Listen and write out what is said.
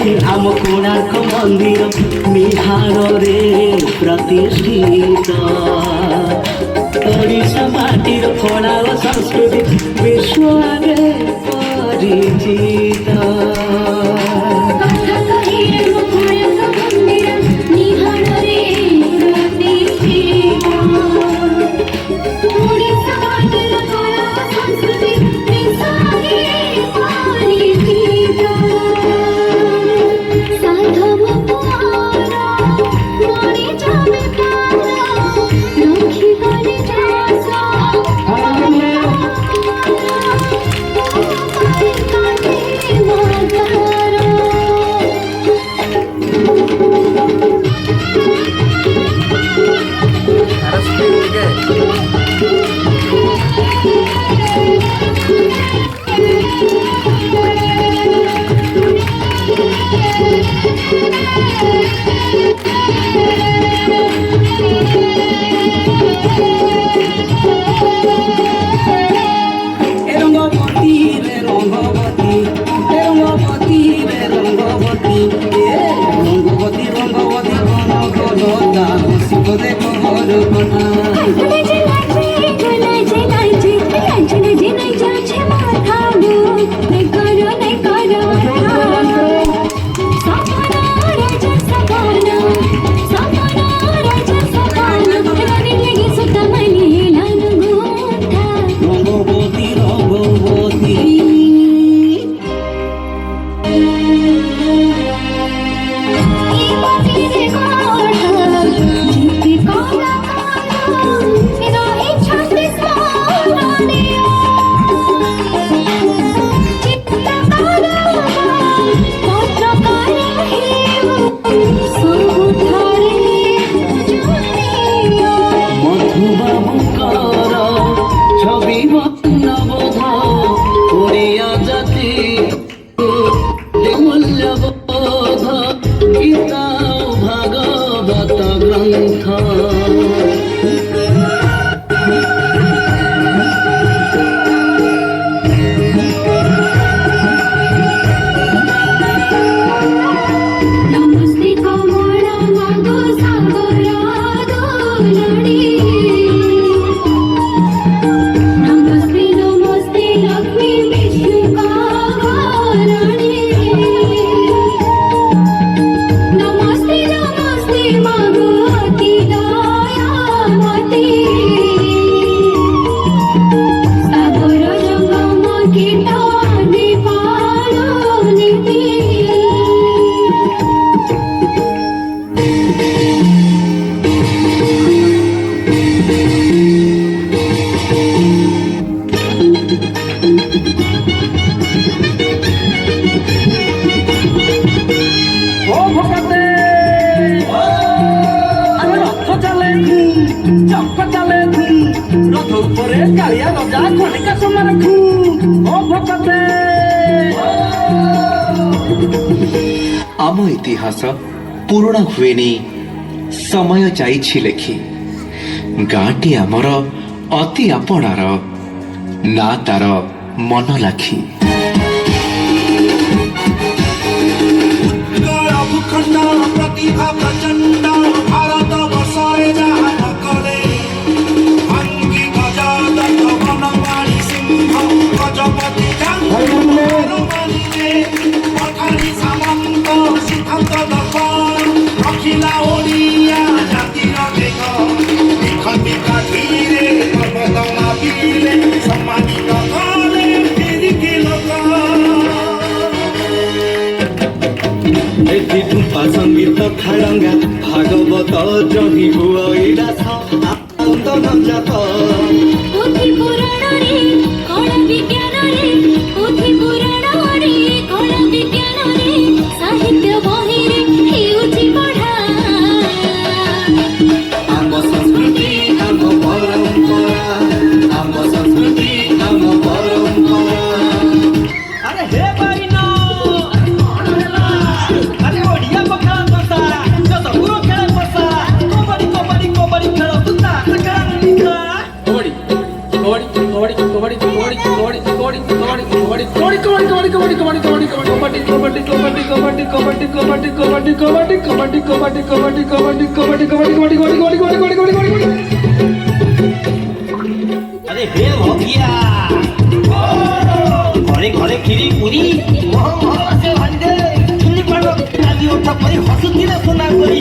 आम कोणार्क मंदिर निहार रे प्रतिष्ठित ओडिशा माटीर कला और संस्कृति विश्व आगे परिचित आम इतिहास पुराण हुएनी समय जाइछि लेखि गाँटी आमर अति आपणार ना तार मन लाखी प्रतिभा प्रचंड भारत वर्षे जहाँ करे अंगी गजादत्त वनमाली सिंह गजपति पठारी सामंत सिद्धांत दर्पण रखिला ओडिया जातिर देख लिखति काठीरे पर्वतमा पीले सम्मानित कले फेरिके लोक एति ठुम्पा संगीत खाडंगा भागवत जही हुआ आनंद नजात पोथी पुराण रे कला विज्ञान रे पोथी पुराण रे कला विज्ञान रे साहित्य बही रे हेउची पढ़ा आम संस्कृति आम परंपरा आम संस्कृति आम परंपरा अरे हे बाइना अरे कोन होला अरे ओडिया पखा बसा जो सबुरो खेल बसा कबड्डी कबड्डी कबड्डी खेल तुता सकान निखा कबड्डी कबड्डी कबड्डी कबड्डी कबड्डी कबड्डी कबड्डी कबड्डी कबड्डी कबड्डी कबड्डी कबड्डी कबड्डी कबड्डी कबड्डी कबड्डी कबड्डी कबड्डी कबड्डी कबड्डी कबड्डी कबड्डी कबड्डी कबड्डी कबड्डी कबड्डी कबड्डी कबड्डी कबड्डी कबड्डी कबड्डी कबड्डी कबड्डी अरे हे भगिया घरे घरे खिरी पुरी मोह मोह से भांडे खिली पाड़ो आदि ओठा परी हसुती ना सुना करी